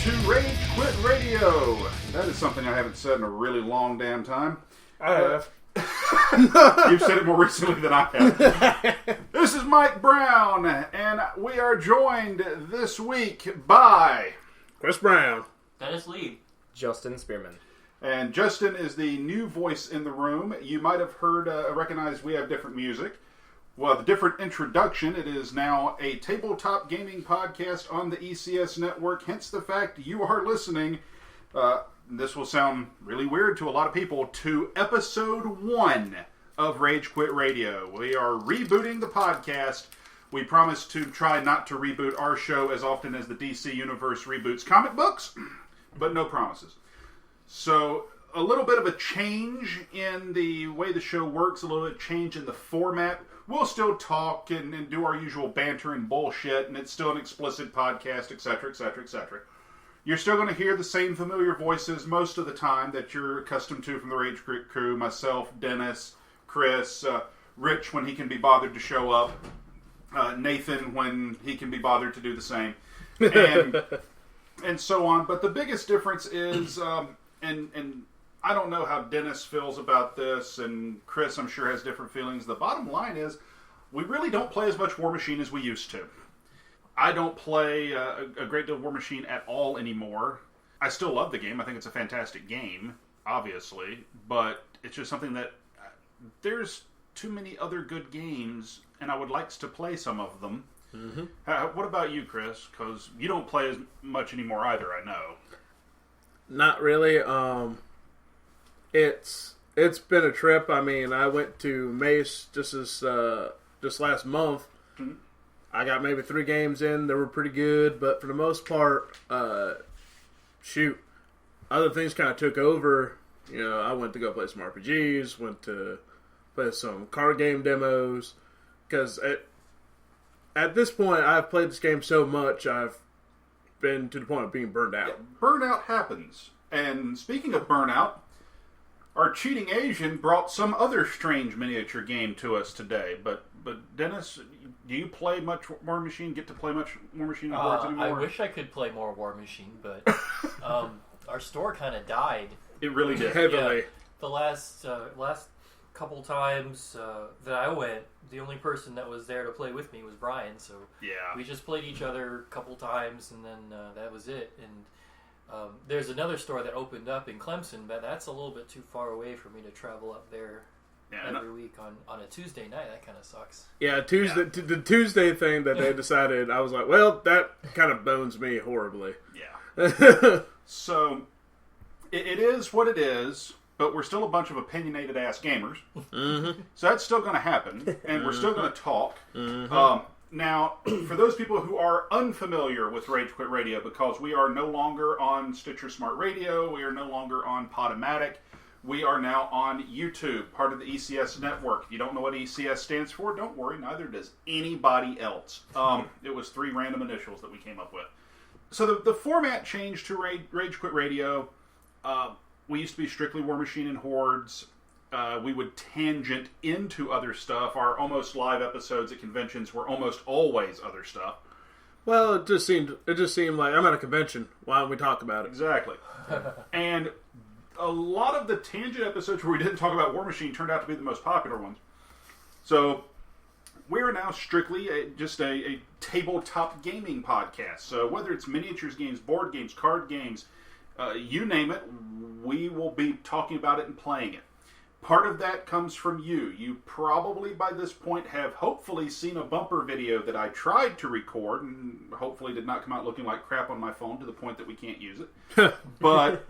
to Rage Quit Radio. That is something I haven't said in a really long damn time. I have. You've said it more recently than I have. This is Mike Brown, and we are joined this week by Chris Brown. Dennis Lee. Justin Spearman. And Justin is the new voice in the room. You might have heard, recognized we have different music. Well, the different introduction, it is now a tabletop gaming podcast on the ECS network, hence the fact you are listening, this will sound really weird to a lot of people, to episode 1 of Rage Quit Radio. We are rebooting the podcast. We promise to try not to reboot our show as often as the DC Universe reboots comic books, but no promises. So, a little bit of a change in the way the show works, a little bit of change in the format. We'll still talk and do our usual banter and bullshit, and it's still an explicit podcast, etc., etc., etc. You're still going to hear the same familiar voices most of the time that you're accustomed to from the Rage Quit crew. Myself, Dennis, Chris, Rich when he can be bothered to show up, Nathan when he can be bothered to do the same, and so on. But the biggest difference is, and I don't know how Dennis feels about this, and Chris, I'm sure, has different feelings. The bottom line is, we really don't play as much War Machine as we used to. I don't play a great deal of War Machine at all anymore. I still love the game. I think it's a fantastic game, obviously, but it's just something that there's too many other good games, and I would like to play some of them. Mm-hmm. What about you, Chris? Because you don't play as much anymore either, I know. Not really. It's been a trip. I mean, I went to Mace just last month. Mm-hmm. I got maybe 3 games in. They were pretty good, but for the most part, other things kind of took over. You know, I went to go play some RPGs, went to play some card game demos, because at this point, I've played this game so much, I've been to the point of being burned out. Yeah, burnout happens. And speaking of burnout, our cheating Asian brought some other strange miniature game to us today. But Dennis, do you play much War Machine? Get to play much War Machine anymore? I wish I could play more War Machine, but our store kind of died. It really did. Heavily. Yeah, the last couple times that I went, the only person that was there to play with me was Brian. So yeah, we just played each other a couple times, and then that was it. And there's another store that opened up in Clemson, but that's a little bit too far away for me to travel up there every week on a Tuesday night. That kind of sucks. Yeah, the Tuesday thing that they decided, I was like, well, that kind of bones me horribly. Yeah. So, it is what it is, but we're still a bunch of opinionated ass gamers. Mm-hmm. So that's still going to happen, and we're still going to talk. Mm-hmm. Now, for those people who are unfamiliar with Rage Quit Radio, because we are no longer on Stitcher Smart Radio, we are no longer on Podomatic, we are now on YouTube, part of the ECS network. If you don't know what ECS stands for, don't worry, neither does anybody else. It was 3 random initials that we came up with. So the format changed to Rage Quit Radio. We used to be strictly War Machine and Hordes. We would tangent into other stuff. Our almost live episodes at conventions were almost always other stuff. Well, it just seemed like I'm at a convention. Why don't we talk about it? Exactly. And a lot of the tangent episodes where we didn't talk about War Machine turned out to be the most popular ones. So we're now strictly just a tabletop gaming podcast. So whether it's miniatures games, board games, card games, you name it, we will be talking about it and playing it. Part of that comes from you. You probably by this point have hopefully seen a bumper video that I tried to record and hopefully did not come out looking like crap on my phone to the point that we can't use it. But,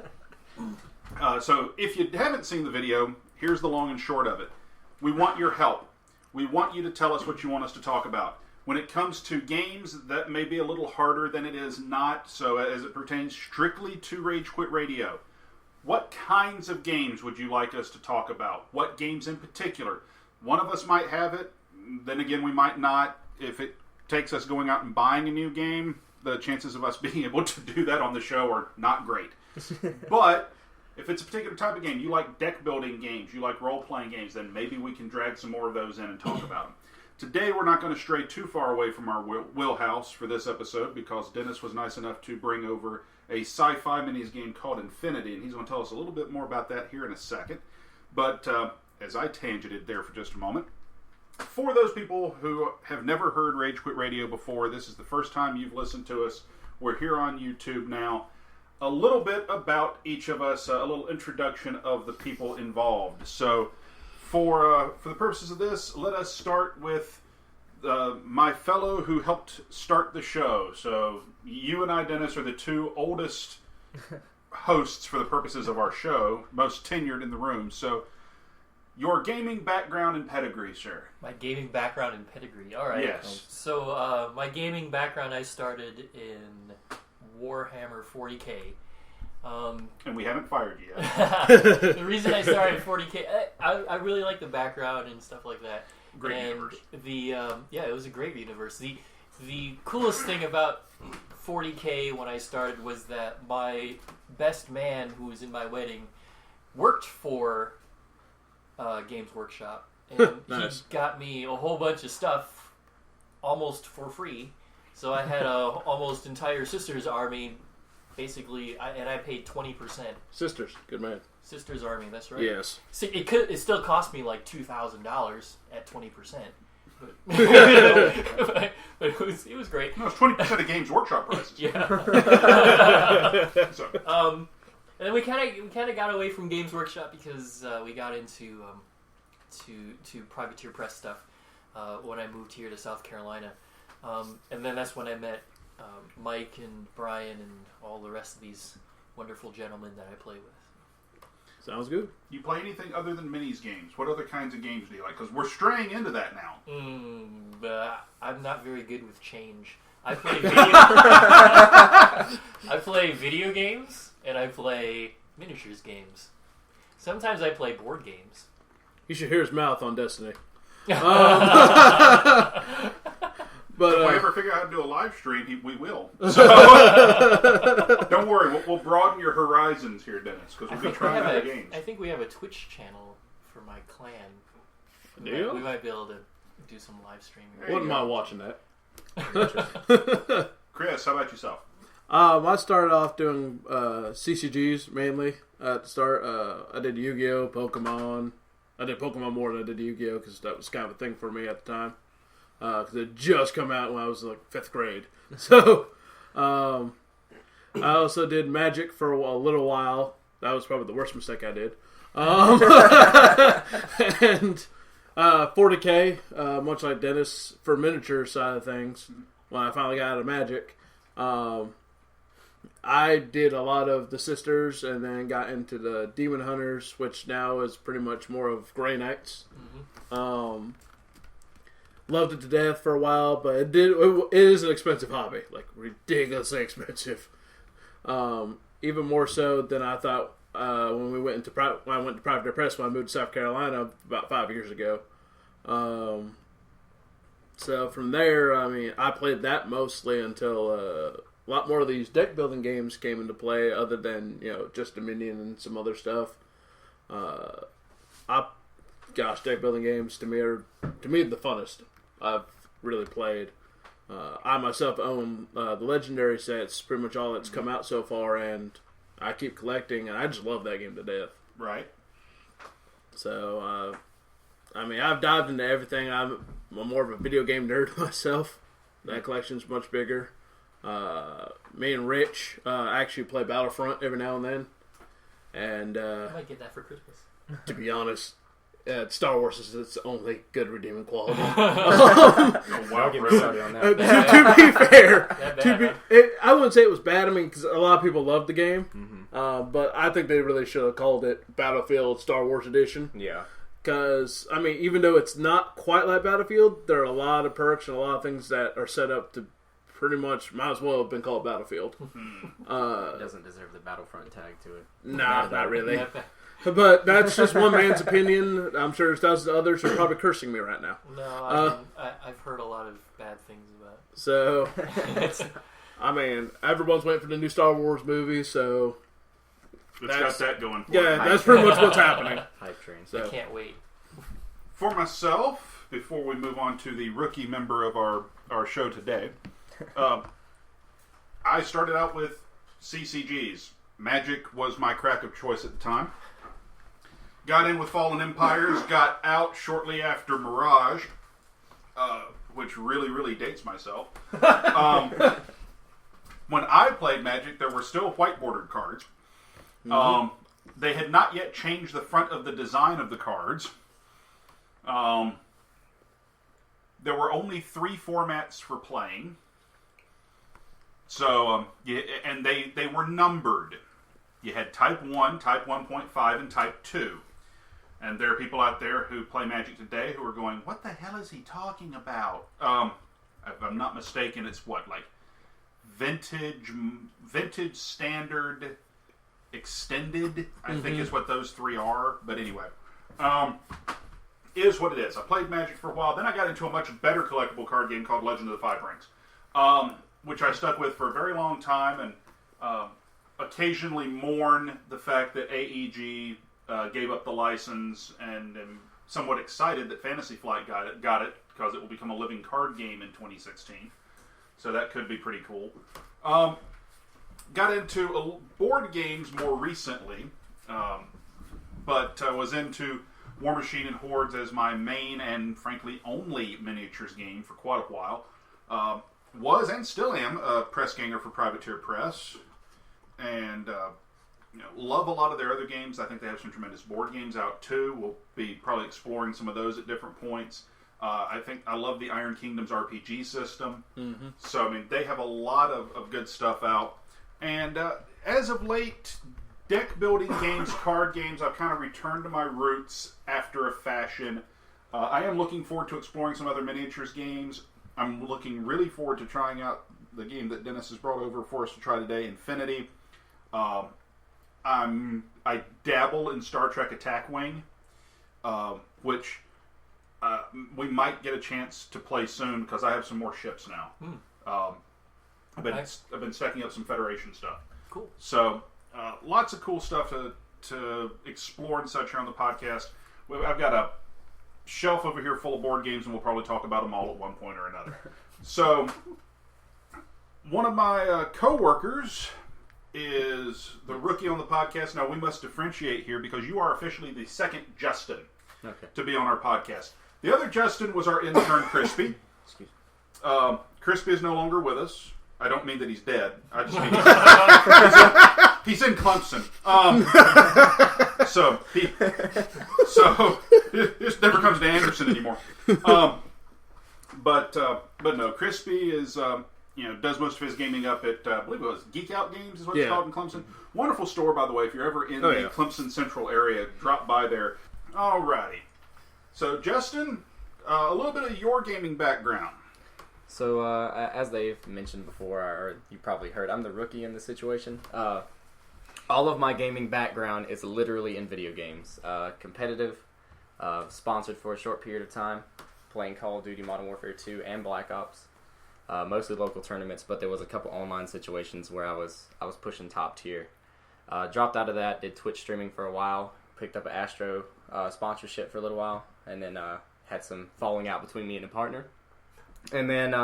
so if you haven't seen the video, here's the long and short of it. We want your help. We want you to tell us what you want us to talk about. When it comes to games, that may be a little harder than it is not, so as it pertains strictly to Rage Quit Radio. What kinds of games would you like us to talk about? What games in particular? One of us might have it, then again we might not. If it takes us going out and buying a new game, the chances of us being able to do that on the show are not great. But if it's a particular type of game, you like deck building games, you like role-playing games, then maybe we can drag some more of those in and talk about them. Today we're not going to stray too far away from our wheelhouse for this episode because Dennis was nice enough to bring over a sci-fi minis game called Infinity, and he's going to tell us a little bit more about that here in a second. But as I tangented there for just a moment, for those people who have never heard Rage Quit Radio before, this is the first time you've listened to us. We're here on YouTube now. A little bit about each of us, a little introduction of the people involved. So, for the purposes of this, let us start with my fellow who helped start the show. So, you and I, Dennis, are the two oldest hosts for the purposes of our show, most tenured in the room. So, your gaming background and pedigree, sir. My gaming background and pedigree. All right. Yes. So, my gaming background, I started in Warhammer 40K. And we haven't fired you yet. The reason I started 40K, I really like the background and stuff like that. Great and universe. It was a great universe. The coolest thing about 40K when I started was that my best man, who was in my wedding, worked for Games Workshop, and Nice. he got me a whole bunch of stuff almost for free. So I had a almost entire Sisters army, basically, and I paid 20%. Sisters, good man. Sisters army, that's right. Yes. See, it still cost me like $2,000 at 20%. But, but it was great. No, it's 20% of Games Workshop prices. Yeah. So, And then we kind of got away from Games Workshop because we got into to Privateer Press stuff when I moved here to South Carolina, and then that's when I met Mike and Brian and all the rest of these wonderful gentlemen that I play with. Sounds good. you play anything other than minis games? What other kinds of games do you like? Because we're straying into that now. But I'm not very good with change. I play video games and I play miniatures games. Sometimes I play board games. You should hear his mouth on Destiny. But If we ever figure out how to do a live stream, we will. So, don't worry, we'll broaden your horizons here, Dennis, because we'll be trying other games. I think we have a Twitch channel for my clan. Do you? We might be able to do some live streaming. wouldn't mind watching that. Chris, how about yourself? I started off doing CCGs mainly at the start. I did Yu-Gi-Oh, Pokemon. I did Pokemon more than I did Yu-Gi-Oh because that was kind of a thing for me at the time. Because it had just come out when I was like 5th grade. So, I also did Magic for a little while. That was probably the worst mistake I did. And 40K, much like Dennis, for miniature side of things, when I finally got out of Magic, I did a lot of the Sisters and then got into the Demon Hunters, which now is pretty much more of Grey Knights. Mm-hmm. Loved it to death for a while, but it is an expensive hobby, like ridiculously expensive. Even more so than I thought when I went to Privateer Press when I moved to South Carolina about 5 years ago. So from there, I mean, I played that mostly until a lot more of these deck building games came into play, other than just Dominion and some other stuff. Deck building games to me are the funnest I've really played. I myself own the Legendary sets, pretty much all that's come out so far, and I keep collecting, and I just love that game to death. Right. So, I mean, I've dived into everything. I'm more of a video game nerd myself. That collection's much bigger. Me and Rich actually play Battlefront every now and then. And I might get that for Christmas. To be honest, Star Wars is its only good redeeming quality. I'll get me started on that. To be fair, I wouldn't say it was bad. I mean, because a lot of people love the game, but I think they really should have called it Battlefield Star Wars Edition. Yeah. Because, I mean, even though it's not quite like Battlefield, there are a lot of perks and a lot of things that are set up to pretty much might as well have been called Battlefield. It doesn't deserve the Battlefront tag to it. Nah, not really. Yeah. But that's just one man's opinion. I'm sure there's thousands of others who are probably cursing me right now. No, I've heard a lot of bad things about it. So, I mean, everyone's waiting for the new Star Wars movie, so... It's got that going for Yeah, it. that's pretty much what's happening. Hype train. So. I can't wait. For myself, before we move on to the rookie member of our show today. I started out with CCGs. Magic was my crack of choice at the time. Got in with Fallen Empires, got out shortly after Mirage, which really, really dates myself. When I played Magic, there were still white bordered cards. They had not yet changed the front of the design of the cards. There were only 3 formats for playing. So, and they were numbered. You had Type 1, Type 1.5, and Type 2. And there are people out there who play Magic today who are going, what the hell is he talking about? If I'm not mistaken, it's what, like vintage, standard, extended, I think is what those 3 are. But anyway, is what it is. I played Magic for a while. Then I got into a much better collectible card game called Legend of the Five Rings, which I stuck with for a very long time and occasionally mourn the fact that AEG gave up the license, and am somewhat excited that Fantasy Flight got it because it will become a living card game in 2016. So that could be pretty cool. Got into board games more recently, but was into War Machine and Hordes as my main and frankly only miniatures game for quite a while. Was and still am a press ganger for Privateer Press, and love a lot of their other games. I think they have some tremendous board games out too. We'll be probably exploring some of those at different points. I think I love the Iron Kingdoms RPG system. So I mean, they have a lot of good stuff out. And as of late, deck building games, card games, I've kind of returned to my roots after a fashion. I am looking forward to exploring some other miniatures games. I'm looking really forward to trying out the game that Dennis has brought over for us to try today, Infinity. I dabble in Star Trek Attack Wing, which we might get a chance to play soon because I have some more ships now. I've been stacking up some Federation stuff. Cool. So lots of cool stuff to explore and such here on the podcast. I've got a shelf over here full of board games, and we'll probably talk about them all at one point or another. So one of my co-workers is the rookie on the podcast. Now, we must differentiate here because you are officially the second Justin to be on our podcast. The other Justin was our intern, Crispy. Excuse me. Crispy is no longer with us. I don't mean that he's dead. I just mean he's in Clemson. So he just never comes to Anderson anymore. But no, Crispy is does most of his gaming up at I believe it was Geek Out Games is what it's called in Clemson. Wonderful store, by the way. If you're ever in the Clemson Central area, drop by there. Alrighty. So Justin, a little bit of your gaming background. So, as they've mentioned before, or you probably heard, I'm the rookie in this situation. All of my gaming background is literally in video games. Competitive, sponsored for a short period of time, playing Call of Duty Modern Warfare 2 and Black Ops. Mostly local tournaments, but there was a couple online situations where I was pushing top tier. Dropped out of that, did Twitch streaming for a while, picked up an Astro sponsorship for a little while, and then had some falling out between me and a partner. And then,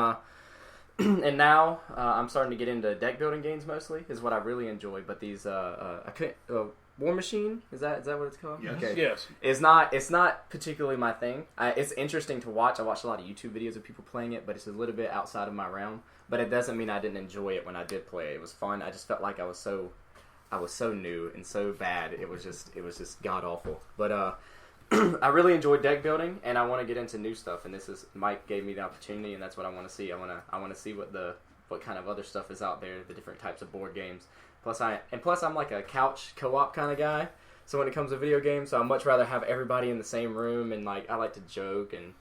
and now I'm starting to get into deck building games mostly, is what I really enjoy. But these, War Machine, is that what it's called? Yes. Okay. Yes. It's not particularly my thing. It's interesting to watch. I watched a lot of YouTube videos of people playing it, but it's a little bit outside of my realm. But it doesn't mean I didn't enjoy it when I did play it. It was fun. I just felt like I was so new and so bad. It was just god awful. But I really enjoy deck building, and I want to get into new stuff. And Mike gave me the opportunity, and that's what I want to see. I want to see what kind of other stuff is out there, the different types of board games. Plus I'm like a couch co-op kind of guy. So when it comes to video games, so I'd much rather have everybody in the same room, and like I like to joke. And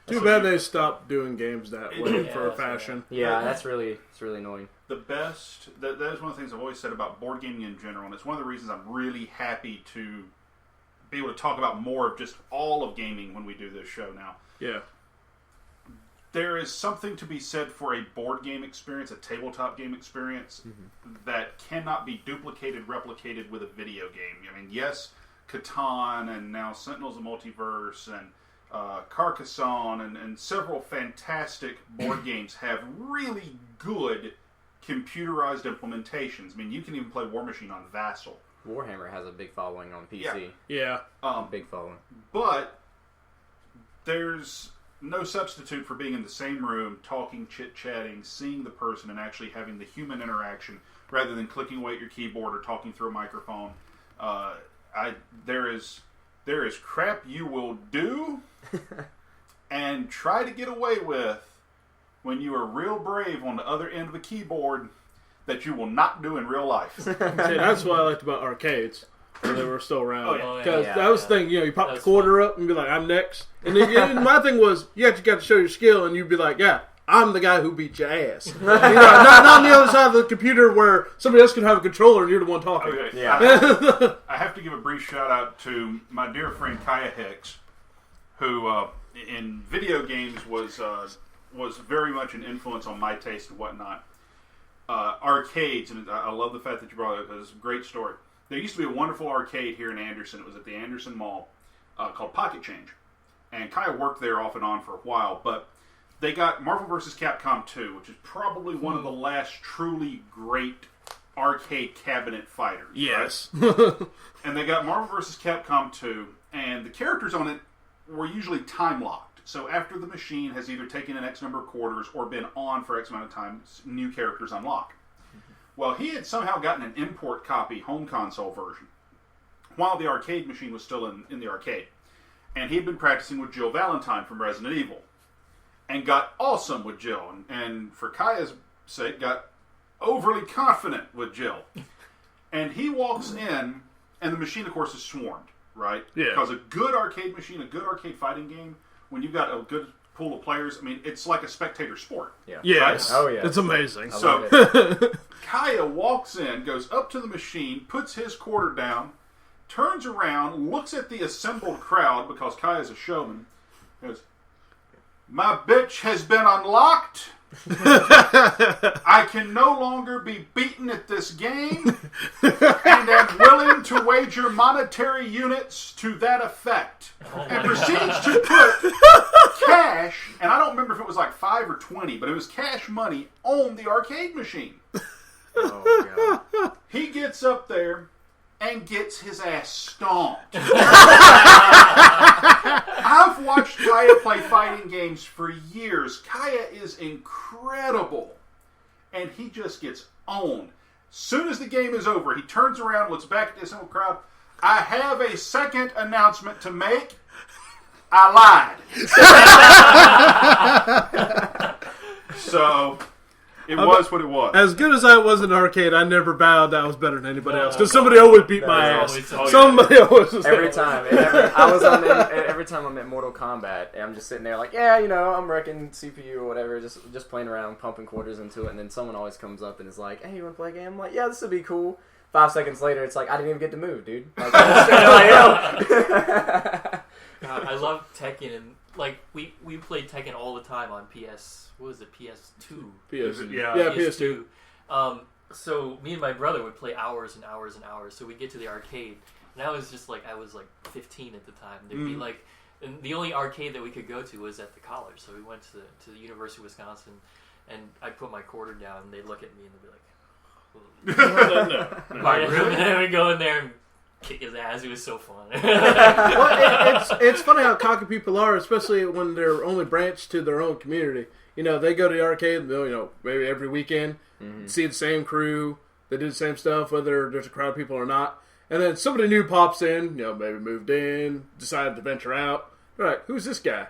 too bad they stopped doing games that way for a fashion. Yeah, it's really annoying. The best that is one of the things I've always said about board gaming in general, and it's one of the reasons I'm really happy to be able to talk about more of just all of gaming when we do this show now. Yeah. There is something to be said for a board game experience, a tabletop game experience, that cannot be duplicated, replicated with a video game. I mean, yes, Catan and now Sentinels of Multiverse and Carcassonne, and several fantastic board games have really good computerized implementations. I mean, you can even play War Machine on Vassal. Warhammer has a big following on PC. Yeah. Big following. But there's no substitute for being in the same room, talking, chit-chatting, seeing the person, and actually having the human interaction rather than clicking away at your keyboard or talking through a microphone. There is crap you will do and try to get away with when you are real brave on the other end of a keyboard that you will not do in real life. See, that's what I liked about arcades when they were still around. Because yeah. that was the thing, you pop the quarter up and be like, I'm next. And then my thing was, you actually got to show your skill, and you'd be like, yeah, I'm the guy who beat your ass. Not on the other side of the computer where somebody else could have a controller and you're the one talking. Okay. Yeah. I have to give a brief shout out to my dear friend Kaya Hicks, who in video games was very much an influence on my taste and whatnot. Arcades, and I love the fact that you brought it up because it's a great story. There used to be a wonderful arcade here in Anderson. It was at the Anderson Mall called Pocket Change. And Kaya worked there off and on for a while, but they got Marvel vs. Capcom 2, which is probably one of the last truly great arcade cabinet fighters. Yes. Right? And they got Marvel vs. Capcom 2, and the characters on it were usually time-locked. So after the machine has either taken an X number of quarters or been on for X amount of time, new characters unlock. Well, he had somehow gotten an import copy home console version while the arcade machine was still in the arcade. And he had been practicing with Jill Valentine from Resident Evil. And got awesome with Jill. And for Kaya's sake, got overly confident with Jill. And he walks in, and the machine, of course, is swarmed, right? Yeah. Because a good arcade machine, a good arcade fighting game, when you've got a good pool of players, I mean, it's like a spectator sport. Yeah. Yes. Right? Oh, yeah. It's amazing. So Kaya walks in, goes up to the machine, puts his quarter down, turns around, looks at the assembled crowd, because Kaya's a showman, goes, "My bitch has been unlocked. I can no longer be beaten at this game, and am willing to wager monetary units to that effect." And proceeds to put cash, and I don't remember if it was like 5 or 20, but it was cash money on the arcade machine. Oh, God. He gets up there and gets his ass stomped. I've watched Kaya play fighting games for years. Kaya is incredible. And he just gets owned. Soon as the game is over, he turns around, looks back at the assembled crowd. "I have a second announcement to make. I lied." So, it was what it was. As good as I was in the arcade, I never vowed I was better than anybody else. Because somebody always beat my ass. Somebody always was Every time. Every time I'm at Mortal Kombat, and I'm just sitting there like, yeah, I'm wrecking CPU or whatever, just playing around, pumping quarters into it, and then someone always comes up and is like, "Hey, you want to play a game?" I'm like, "Yeah, this would be cool." 5 seconds later, it's like, I didn't even get to move, dude. Like, I love Tekken, and like we played Tekken all the time on PS. What was it? PS2. PS2. So me and my brother would play hours and hours and hours. So we'd get to the arcade, and I was like 15 at the time. There'd be like, and the only arcade that we could go to was at the college. So we went to the University of Wisconsin, and I'd put my quarter down, and they'd look at me and they'd be like, Really? And then we'd go in there and kick his ass. It was so fun. Well, it's funny how cocky people are, especially when they're only branched to their own community. They go to the arcade, maybe every weekend, see the same crew, they do the same stuff, whether there's a crowd of people or not. And then somebody new pops in, maybe moved in, decided to venture out. They're like, "Who's this guy?"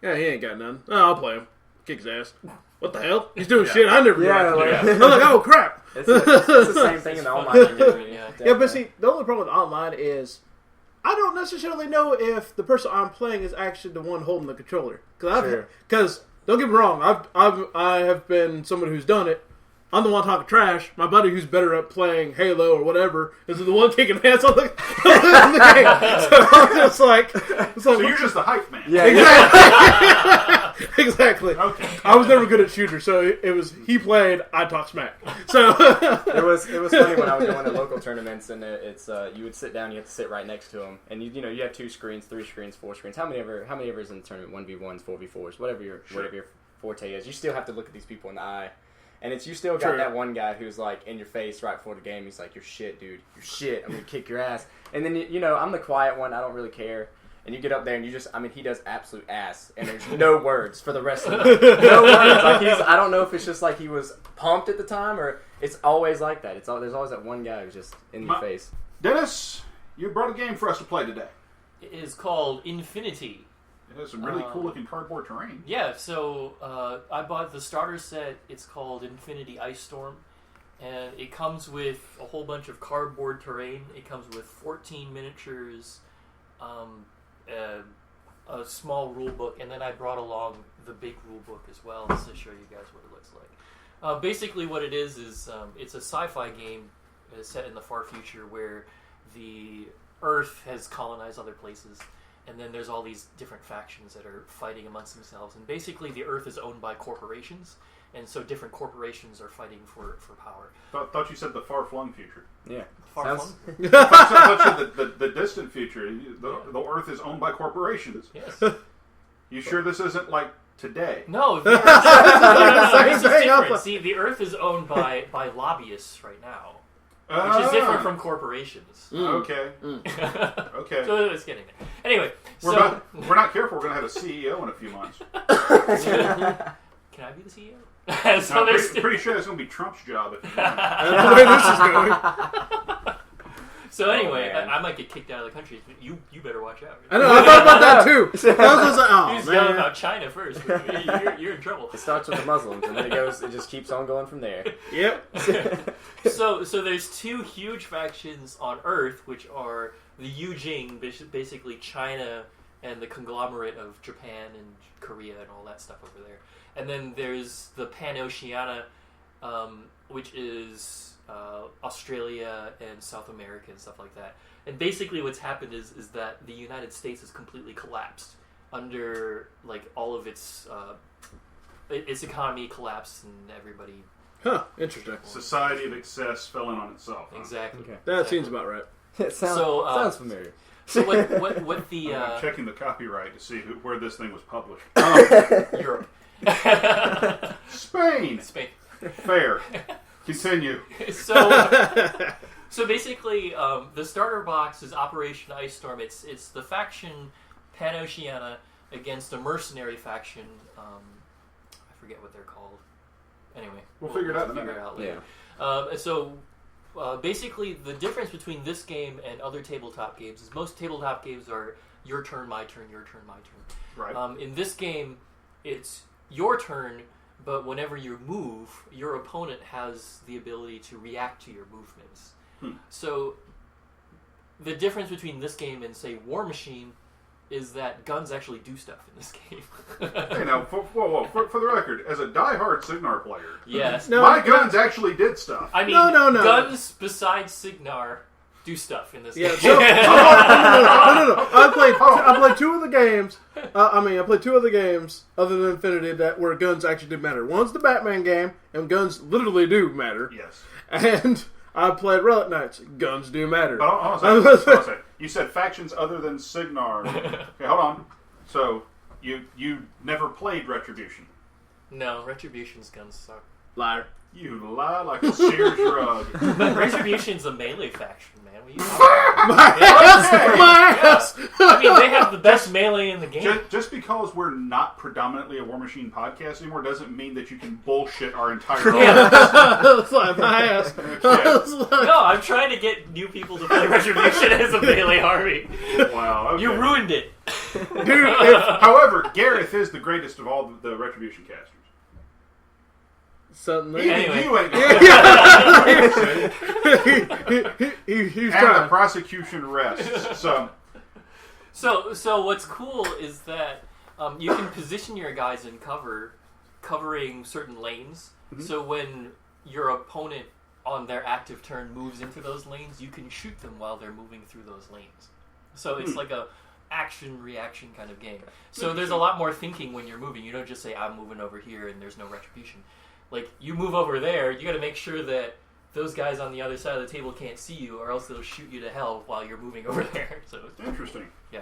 "Yeah, he ain't got none." "Oh, I'll play him. Kick his ass." "What the hell? He's doing shit I never did." I'm like, "Oh, crap." It's the same thing in the online community. Yeah, but see, the only problem with online is I don't necessarily know if the person I'm playing is actually the one holding the controller. Because don't get me wrong, I have been someone who's done it. I'm the one talking trash. My buddy who's better at playing Halo or whatever is the one kicking ass on the game. So I'm just like, so you're just the hype man. Yeah, exactly. Exactly. Okay. I was never good at shooters, so it was he played, I talk smack. So it was funny when I was going to local tournaments, and it's you would sit down, you have to sit right next to them, and you have 2 screens, 3 screens, 4 screens. How many ever is in the tournament? 1v1s, 4v4s, whatever your forte is. You still have to look at these people in the eye. And you still got that one guy who's like in your face right before the game. He's like, "You're shit, dude. You're shit. I'm gonna kick your ass." And then I'm the quiet one. I don't really care. And you get up there and he does absolute ass. And there's no words for the rest of it. No words. Like I don't know if it's just like he was pumped at the time or it's always like that. There's always that one guy who's just in your face. Dennis, you brought a game for us to play today. It is called Infinity. It has some really cool looking cardboard terrain. Yeah, so I bought the starter set. It's called Infinity Ice Storm. And it comes with a whole bunch of cardboard terrain. It comes with 14 miniatures, a small rule book, and then I brought along the big rule book as well to show you guys what it looks like. Basically what it is it's a sci-fi game set in the far future where the Earth has colonized other places. And then there's all these different factions that are fighting amongst themselves. And basically the Earth is owned by corporations. And so different corporations are fighting for power. Thought you said the far-flung future. Yeah. Far-flung? I thought you said the distant future. The Earth is owned by corporations. Yes. You sure this isn't like today? No, the Earth is different. See, the Earth is owned by lobbyists right now. Which is different from corporations. Okay. Okay. So it's getting there. Anyway, we're not careful. We're going to have a CEO in a few months. Can I be the CEO? So I'm pretty sure it's going to be Trump's job. that's the way this is going. So anyway, I might get kicked out of the country. You better watch out. I know. I thought about that too. I was like, you just yell about China first. You're in trouble. It starts with the Muslims, and then it just keeps on going from there. Yep. So there's 2 huge factions on Earth, which are the Yujing, basically China and the conglomerate of Japan and Korea and all that stuff over there. And then there's the Pan-Oceania, which is Australia and South America and stuff like that. And basically what's happened is that the United States has completely collapsed under like all of its economy collapsed and everybody. Huh, interesting. Society of excess fell in on itself. Huh? Exactly. Okay. That seems about right. It sounds familiar. So what the I'm checking the copyright to see where this thing was published. Europe. Spain. Fair. Continue. So basically, the starter box is Operation Ice Storm. It's the faction Pan-Oceania against a mercenary faction. I forget what they're called. Anyway, we'll figure it out later. Yeah. Basically, the difference between this game and other tabletop games is most tabletop games are your turn, my turn, your turn, my turn. Right. In this game, it's your turn, but whenever you move, your opponent has the ability to react to your movements. So the difference between this game and, say, War Machine is that guns actually do stuff in this game. Hey, now, for the record, as a die-hard Signar player, yes, my guns actually did stuff. I mean, no. guns besides Signar do stuff in this game. So, no. I played 2 of the games. I played 2 of the games other than Infinity where guns actually did matter. One's the Batman game, and guns literally do matter. Yes. And I played Relic Knights. Guns do matter. But hold on a second. You said factions other than Signar. Okay, hold on. So you never played Retribution? No, Retribution's guns suck. Liar. You lie like a Sears rug. But Retribution's a melee faction, man. What are you My ass! I mean, they have the best melee in the game. Just because we're not predominantly a War Machine podcast anymore doesn't mean that you can bullshit our entire That's like my ass. No, I'm trying to get new people to play Retribution as a melee army. Wow. Okay. You ruined it. Dude, however, Gareth is the greatest of all the Retribution casters. Something. Anyway. You ain't He's and trying. the prosecution rests. So what's cool is that you can position your guys in covering certain lanes. Mm-hmm. So when your opponent on their active turn moves into those lanes, you can shoot them while they're moving through those lanes. So it's like a action-reaction kind of game. So there's a lot more thinking when you're moving. You don't just say, I'm moving over here and there's no retribution. Like, you move over there, you got to make sure that those guys on the other side of the table can't see you, or else they'll shoot you to hell while you're moving over there. So interesting. Yeah.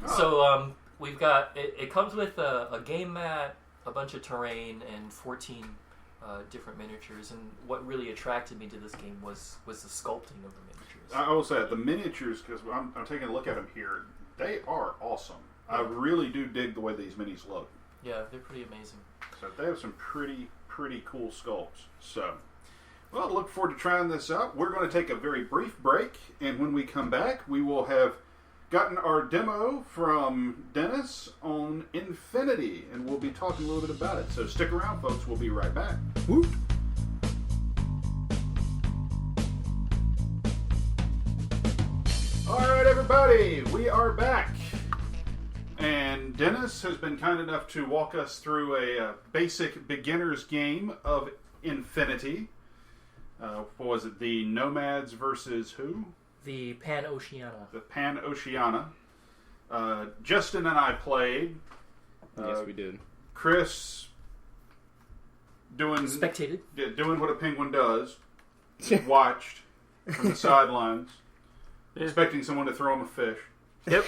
Oh. So we've got it comes with a game mat, a bunch of terrain, and 14 different miniatures. And what really attracted me to this game was the sculpting of the miniatures. I will say the miniatures, because I'm taking a look at them here, they are awesome. Yeah. I really do dig the way these minis look. Yeah, they're pretty amazing. So they have some pretty cool sculpts. So, well, look forward to trying this out. We're going to take a very brief break, and when we come back, we will have gotten our demo from Dennis on Infinity, and we'll be talking a little bit about it. So stick around, folks. We'll be right back. Whoop. All right, everybody, we are back. And Dennis has been kind enough to walk us through a basic beginner's game of Infinity. What was it? The Nomads versus who? The Pan-Oceania. The Pan-Oceania. Justin and I played. Yes, we did. Chris spectated. Doing what a penguin does. Watched from the sidelines. Expecting someone to throw him a fish. Yep.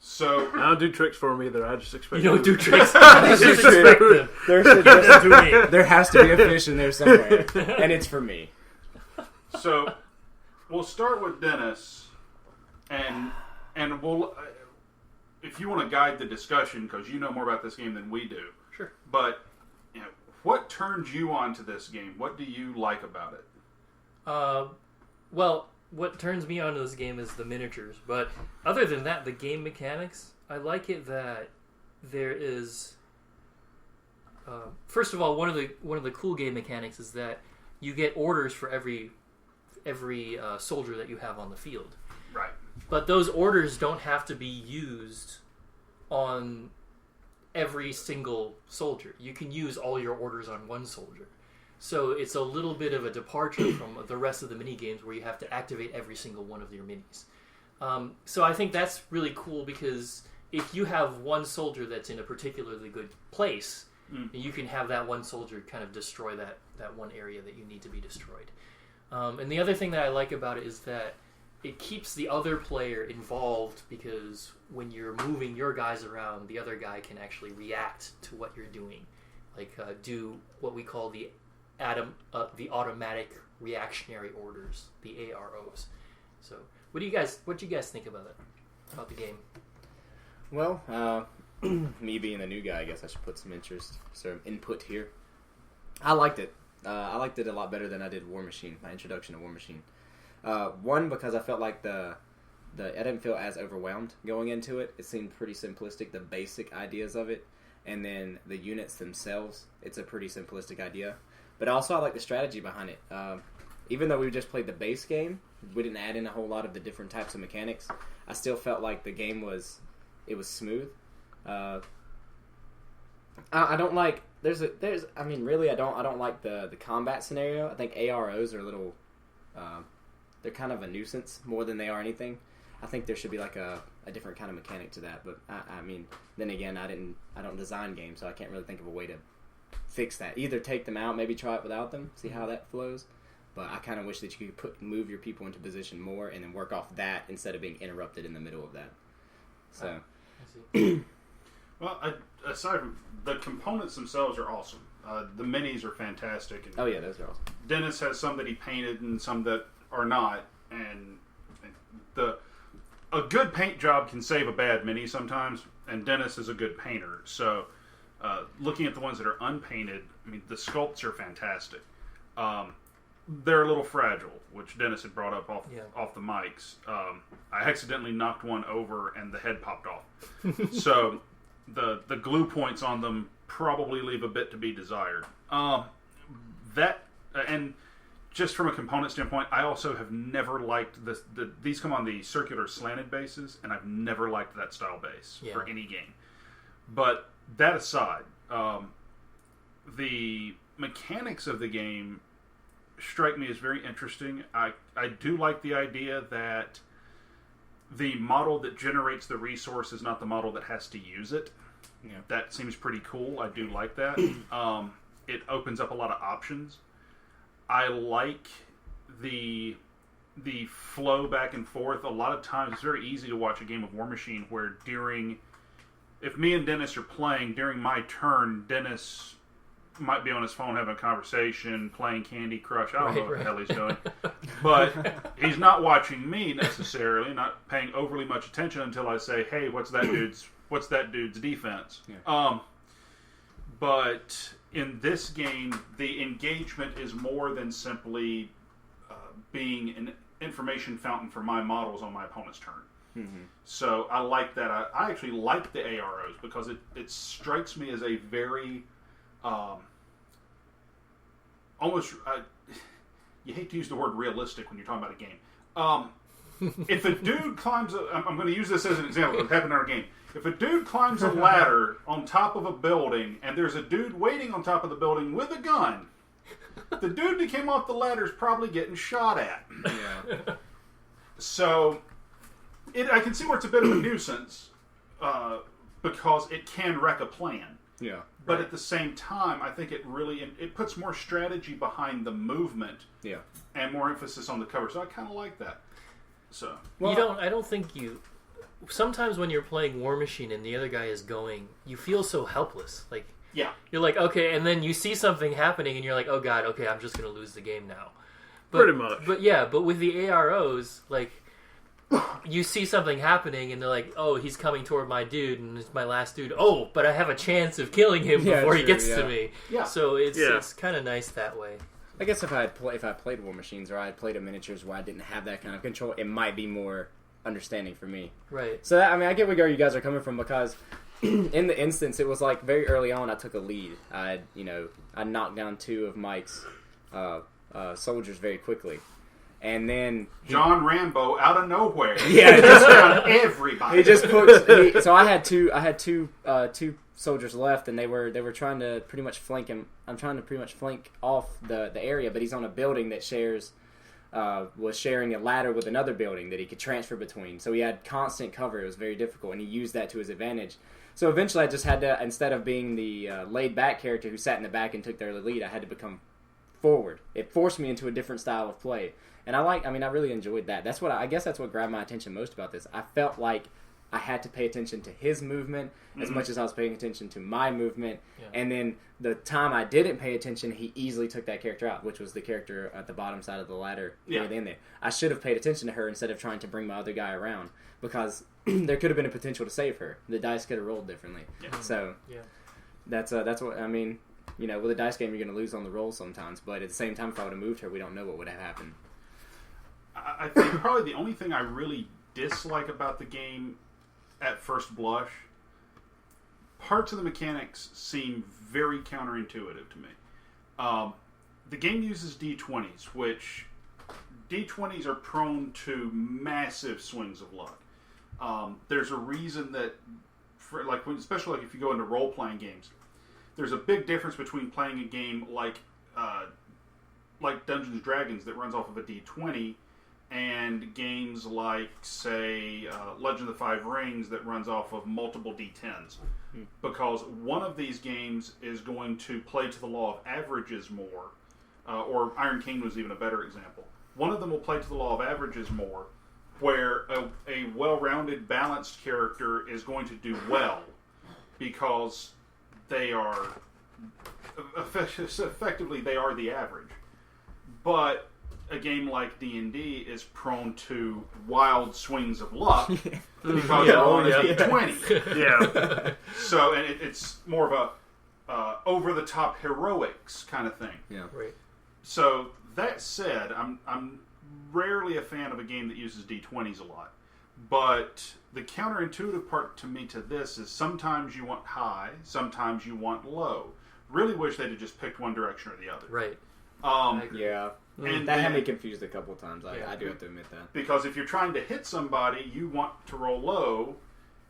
So I don't do tricks for him either. I just expect you don't do tricks. I just expect them. There has to be a fish in there somewhere, and it's for me. So we'll start with Dennis, and we'll if you want to guide the discussion because you know more about this game than we do. Sure. But what turned you on to this game? What do you like about it? Well, what turns me on to this game is the miniatures. But other than that, the game mechanics, I like it that there is. First of all, one of the cool game mechanics is that you get orders for every soldier that you have on the field. Right. But those orders don't have to be used on every single soldier. You can use all your orders on one soldier. So it's a little bit of a departure from the rest of the mini games where you have to activate every single one of your minis. So I think that's really cool because if you have one soldier that's in a particularly good place, you can have that one soldier kind of destroy that one area that you need to be destroyed. And the other thing that I like about it is that it keeps the other player involved because when you're moving your guys around, the other guy can actually react to what you're doing. Like do what we call the automatic reactionary orders, the AROs. So, what do you guys think about it? About the game? Well, me being a new guy, I guess I should put some input here. I liked it. I liked it a lot better than I did War Machine. My introduction to War Machine. One, because I felt like I didn't feel as overwhelmed going into it. It seemed pretty simplistic, the basic ideas of it, and then the units themselves. It's a pretty simplistic idea. But also I like the strategy behind it. Even though we just played the base game, we didn't add in a whole lot of the different types of mechanics. I still felt like the game was smooth. I don't like I don't like the combat scenario. I think AROs are a little they're kind of a nuisance more than they are anything. I think there should be like a different kind of mechanic to that. But I mean, then again, I don't design games, so I can't really think of a way to fix that. Either take them out, maybe try it without them, see how that flows. But I kind of wish that you could move your people into position more and then work off that instead of being interrupted in the middle of that. So, I see. Well, aside from the components themselves are awesome. The minis are fantastic. And oh yeah, those are awesome. Dennis has some that he painted and some that are not, and a good paint job can save a bad mini sometimes. And Dennis is a good painter, so. Looking at the ones that are unpainted, I mean, the sculpts are fantastic. They're a little fragile, which Dennis had brought up off the mics. I accidentally knocked one over and the head popped off. So the glue points on them probably leave a bit to be desired. And just from a component standpoint, I also have never liked these come on the circular slanted bases, and I've never liked that style base for any game. But that aside, the mechanics of the game strike me as very interesting. I do like the idea that the model that generates the resource is not the model that has to use it. Yeah. That seems pretty cool. I do like that. It opens up a lot of options. I like the flow back and forth. A lot of times it's very easy to watch a game of War Machine where if me and Dennis are playing, during my turn, Dennis might be on his phone having a conversation, playing Candy Crush. I don't know what the hell he's doing. But he's not watching me necessarily, not paying overly much attention until I say, hey, what's that dude's defense? Yeah. But in this game, the engagement is more than simply being an information fountain for my models on my opponent's turn. Mm-hmm. So I like that. I actually like the AROs because it strikes me as a very almost you hate to use the word realistic when you're talking about a game. If a dude climbs I'm going to use this as an example. It happened in our game. If a dude climbs a ladder on top of a building and there's a dude waiting on top of the building with a gun, the dude that came off the ladder is probably getting shot at. Yeah. So I can see where it's a bit of a nuisance because it can wreck a plan. Yeah. But at the same time, I think it puts more strategy behind the movement. Yeah. And more emphasis on the cover. So I kind of like that. So I don't think you. Sometimes when you're playing War Machine and the other guy is going, you feel so helpless. Like, yeah, you're like, okay, and then you see something happening and you're like, oh god, okay, I'm just going to lose the game now. Pretty much. But with the AROs, like, you see something happening and they're like, oh, he's coming toward my dude and it's my last dude. Oh, but I have a chance of killing him before he gets to me. Yeah. So it's kind of nice that way. I guess if I played War Machines or I had played a miniatures where I didn't have that kind of control, it might be more understanding for me. Right. So I get where you guys are coming from because in the instance it was like very early on I took a lead. I knocked down 2 of Mike's soldiers very quickly. And then John Rambo out of nowhere. Yeah, just around everybody. He just puts. So I had two soldiers left, and they were trying to pretty much flank him. I'm trying to pretty much flank off the area, but he's on a building that was sharing a ladder with another building that he could transfer between. So he had constant cover. It was very difficult, and he used that to his advantage. So eventually, I just had to, instead of being the laid back character who sat in the back and took their lead, I had to become forward. It forced me into a different style of play. And I really enjoyed that. I guess that's what grabbed my attention most about this. I felt like I had to pay attention to his movement as much as I was paying attention to my movement. Yeah. And then the time I didn't pay attention, he easily took that character out, which was the character at the bottom side of the ladder. Yeah. In there. I should have paid attention to her instead of trying to bring my other guy around because there could have been a potential to save her. The dice could have rolled differently. Yeah. So that's what I mean. With a dice game, you're going to lose on the roll sometimes. But at the same time, if I would have moved her, we don't know what would have happened. I think probably the only thing I really dislike about the game at first blush, parts of the mechanics seem very counterintuitive to me. The game uses D20s, which D20s are prone to massive swings of luck. There's a reason that, especially if you go into role-playing games, there's a big difference between playing a game like Dungeons & Dragons that runs off of a D20 and games like, say, Legend of the Five Rings that runs off of multiple D10s. Because one of these games is going to play to the law of averages more, or Iron King was even a better example. One of them will play to the law of averages more, where a well-rounded, balanced character is going to do well because they are effectively they are the average. But a game like D&D is prone to wild swings of luck because you're on a D20. Yeah. So, and it's more of a over-the-top heroics kind of thing. Yeah. Right. So, that said, I'm rarely a fan of a game that uses D20s a lot. But the counterintuitive part to me to this is sometimes you want high, sometimes you want low. Really wish they'd have just picked one direction or the other. Right. Yeah. And that had me confused a couple of times. I do have to admit that. Because if you're trying to hit somebody, you want to roll low.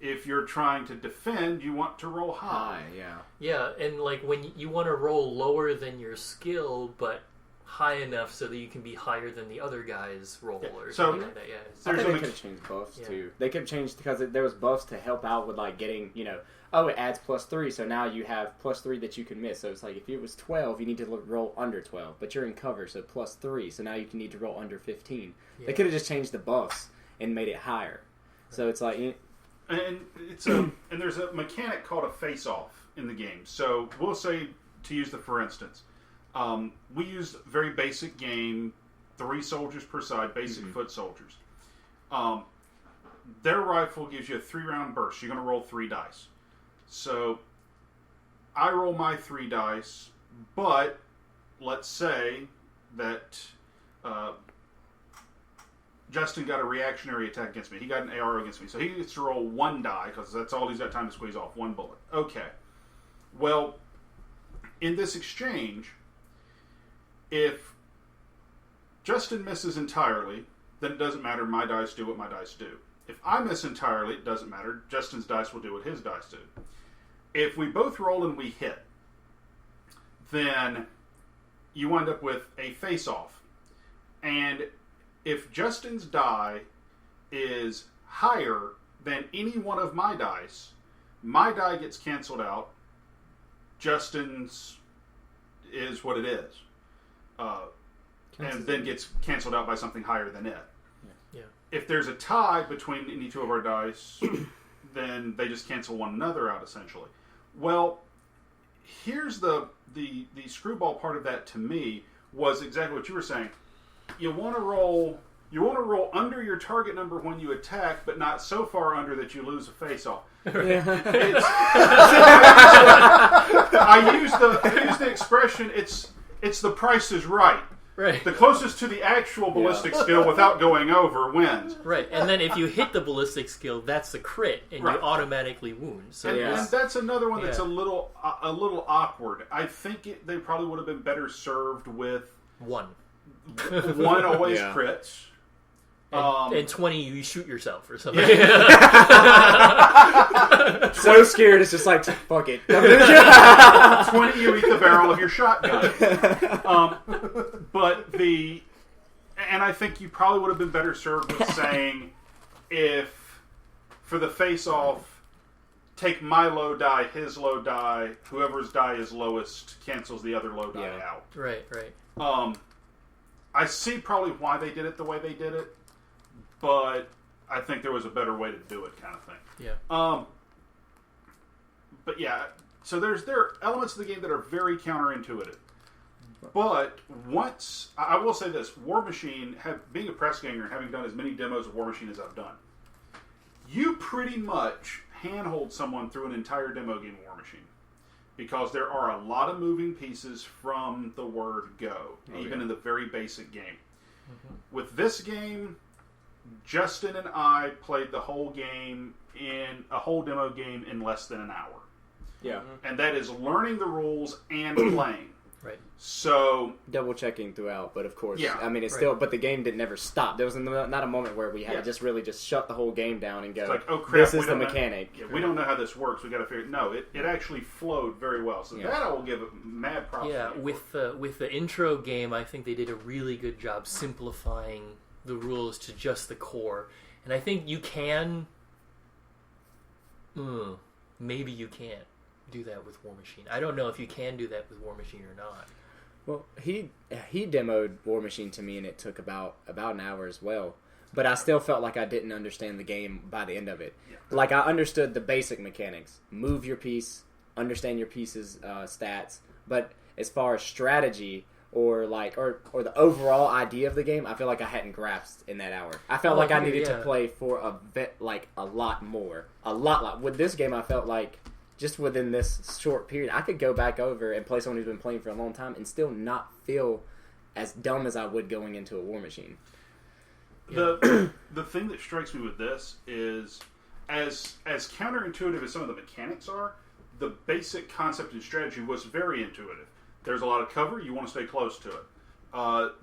If you're trying to defend, you want to roll high. Yeah. Yeah, and like when you want to roll lower than your skill, but high enough so that you can be higher than the other guy's roll or something like that. Yeah. I think they could have changed buffs too. They could have changed because there was buffs to help out with like getting, it adds +3, so now you have +3 that you can miss. So it's like if it was 12, you need to roll under 12, but you're in cover, so +3. So now you need to roll under 15. Yeah. They could have just changed the buffs and made it higher. Right. So it's like, and there's a mechanic called a face-off in the game. So we'll say, to use the for instance, we used very basic game, 3 soldiers per side, basic foot soldiers. Their rifle gives you a 3-round burst. You're going to roll 3 dice. So I roll my 3 dice, but let's say that Justin got a reactionary attack against me. He got an AR against me. So he gets to roll 1 die because that's all he's got time to squeeze off, 1 bullet. Okay. Well, in this exchange, if Justin misses entirely, then it doesn't matter. My dice do what my dice do. If I miss entirely, it doesn't matter. Justin's dice will do what his dice do. If we both roll and we hit, then you wind up with a face-off. And if Justin's die is higher than any one of my dice, my die gets canceled out. Justin's is what it is. And then gets canceled out by something higher than it. Yeah. If there's a tie between any 2 of our dice, then they just cancel one another out, essentially. Well, here's the screwball part of that to me was exactly what you were saying. You want to roll under your target number when you attack, but not so far under that you lose a face-off. I use the expression. It's the price is right. Right. The closest to the actual ballistic skill without going over wins. Right, and then if you hit the ballistic skill, that's the crit, and you automatically wound. So and that's another one that's a little awkward. I think they probably would have been better served with 1. 1 always crits. And 20 you shoot yourself or something. So scared it's just like, fuck it. 20 you eat the barrel of your shotgun. And I think you probably would have been better served with saying, if for the face-off, take my low die, his low die, whoever's die is lowest cancels the other low die out. Right. I see probably why they did it the way they did it, but I think there was a better way to do it, kind of thing. Yeah. But yeah, so there are elements of the game that are very counterintuitive. But once, I will say this, War Machine, being a press ganger and having done as many demos of War Machine as I've done, you pretty much handhold someone through an entire demo game of War Machine. Because there are a lot of moving pieces from the word go, even in the very basic game. Mm-hmm. With this game, Justin and I played the whole game in a whole demo game in less than an hour. Yeah. And that is learning the rules and playing. Right. So double checking throughout, but of course, I mean, it's still. But the game did never stop. There was not a moment where we had to just really just shut the whole game down and go. It's like, oh crap, this is the mechanic. We don't know how this works. We got to figure. No, it actually flowed very well. So that I will give it mad props. Yeah, with the intro game, I think they did a really good job simplifying the rules to just the core, and I think you can. Maybe you can't do that with War Machine. I don't know if you can do that with War Machine or not. Well, he demoed War Machine to me, and it took about an hour as well. But I still felt like I didn't understand the game by the end of it. Yeah. Like, I understood the basic mechanics. Move your piece, understand your piece's stats. But as far as strategy or the overall idea of the game, I feel like I hadn't grasped in that hour. I felt like I needed to play for a lot more. A lot. With this game, I felt like just within this short period, I could go back over and play someone who's been playing for a long time and still not feel as dumb as I would going into a War Machine. The thing that strikes me with this is, as counterintuitive as some of the mechanics are, the basic concept and strategy was very intuitive. There's a lot of cover. You want to stay close to it.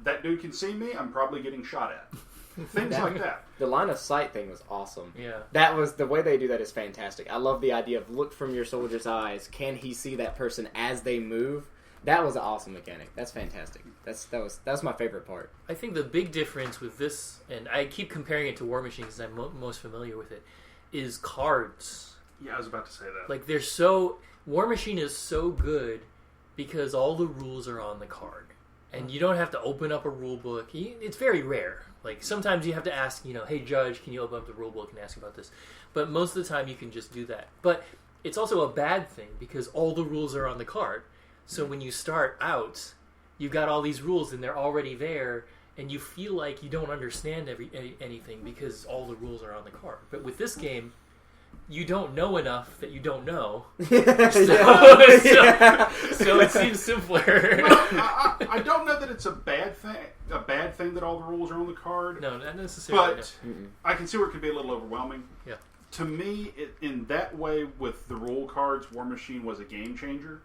That dude can see me. I'm probably getting shot at. Things like that. The line of sight thing was awesome. Yeah. That was the way they do that is fantastic. I love the idea of look from your soldier's eyes. Can he see that person as they move? That was an awesome mechanic. That's fantastic. That was my favorite part. I think the big difference with this, and I keep comparing it to War Machine because I'm most familiar with it, is cards. Yeah, I was about to say that. Like War Machine is so good because all the rules are on the card, and you don't have to open up a rule book. It's very rare. Like sometimes you have to ask, hey judge, can you open up the rule book and ask about this? But most of the time you can just do that. But it's also a bad thing because all the rules are on the card. So when you start out, you've got all these rules and they're already there, and you feel like you don't understand anything because all the rules are on the card. But with this game, you don't know enough that you don't know. So it seems simpler. Well, I don't know that it's a bad thing that all the rules are on the card. No, not necessarily. But I can see where it could be a little overwhelming. Yeah. To me, in that way, with the rule cards, War Machine was a game changer.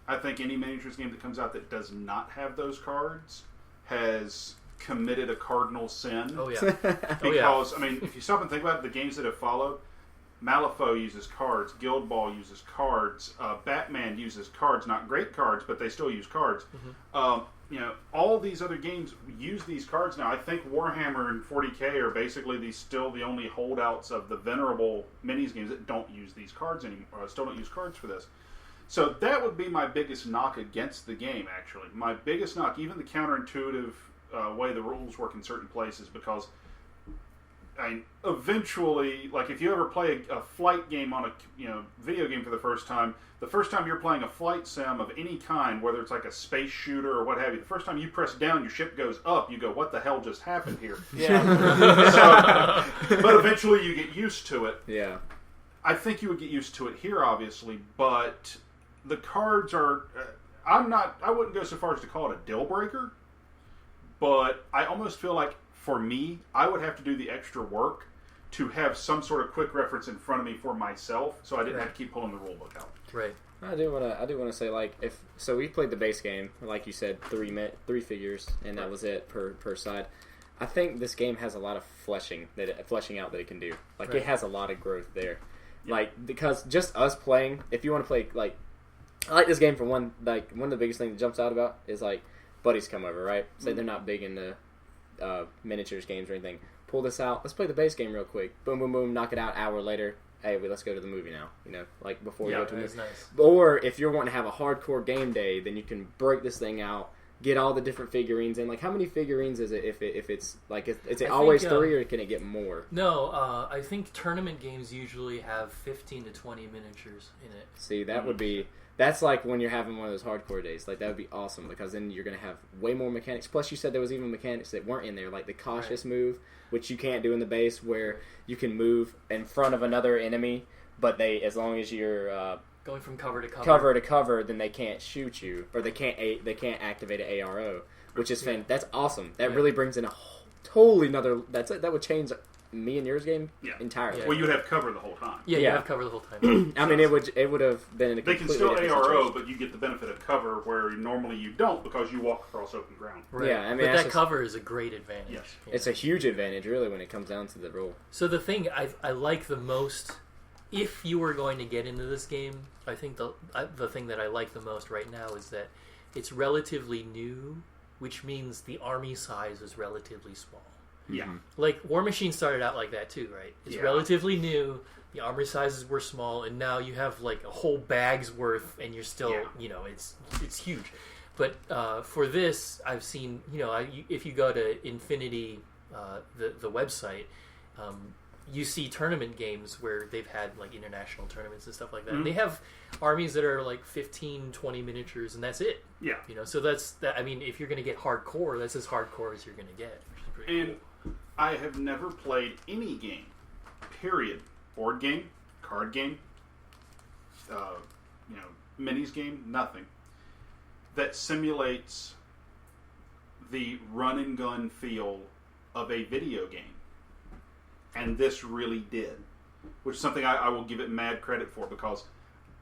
I think any miniatures game that comes out that does not have those cards has committed a cardinal sin. Oh, yeah. Because, I mean, if you stop and think about it, the games that have followed, Malifaux uses cards, Guild Ball uses cards, Batman uses cards, not great cards, but they still use cards. Mm-hmm. All these other games use these cards now. I think Warhammer and 40K are basically still the only holdouts of the venerable minis games that don't use these cards anymore, still don't use cards for this. So that would be my biggest knock against the game, actually. My biggest knock, even the counterintuitive way the rules work in certain places, because eventually, like if you ever play a flight game on a video game for the first time you're playing a flight sim of any kind, whether it's like a space shooter or what have you, the first time you press down, your ship goes up, you go, what the hell just happened here? Yeah. But eventually you get used to it. Yeah. I think you would get used to it here, obviously, but the cards are... I wouldn't go so far as to call it a deal breaker, but I almost feel like, for me, I would have to do the extra work to have some sort of quick reference in front of me for myself, so I didn't have to keep pulling the rule book out. Right. I do want to say, like, so we played the base game, like you said, three figures, and that was it per side. I think this game has a lot of fleshing out that it can do. Like, It has a lot of growth there. Yeah. Like, because just us playing, if you want to play, like, I like this game for one of the biggest things that jumps out about is, like, buddies come over, right? Say they're not big into miniatures games or anything. Pull this out. Let's play the base game real quick. Boom, boom, boom. Knock it out. Hour later. Hey, let's go to the movie now. Like before we go to the movie. Nice. Or if you're wanting to have a hardcore game day, then you can break this thing out. Get all the different figurines in. Like, how many figurines is it? If it's like, is it always 3 or can it get more? No, I think tournament games usually have 15 to 20 miniatures in it. See, that would be. That's like when you're having one of those hardcore days. Like, that would be awesome because then you're going to have way more mechanics. Plus, you said there was even mechanics that weren't in there, like the cautious move, which you can't do in the base, where you can move in front of another enemy, but as long as you're going from cover to cover, then they can't shoot you, or they can't activate an ARO, which is that's awesome. That really brings in a totally another. That would change me and yours game entirely. Well, you would have cover the whole time. Yeah, you have cover the whole time. I mean, it would have been. They can still ARO, but you get the benefit of cover where normally you don't because you walk across open ground. Right. Yeah, I mean, but that cover is a great advantage. Yes, it's a huge advantage, really, when it comes down to the rule. So the thing I like the most, if you were going to get into this game, I think the thing that I like the most right now is that it's relatively new, which means the army size is relatively small. Yeah. Like, War Machine started out like that too, right? It's relatively new, the army sizes were small, and now you have, like, a whole bag's worth, and you're still, it's huge. But for this, I've seen, if you go to Infinity, the website, you see tournament games where they've had, like, international tournaments and stuff like that. Mm-hmm. They have armies that are, like, 15, 20 miniatures, and that's it. Yeah. So that's, I mean, if you're going to get hardcore, that's as hardcore as you're going to get, which is pretty cool. I have never played any game, period, board game, card game, minis game, nothing, that simulates the run and gun feel of a video game. And this really did, which is something I will give it mad credit for, because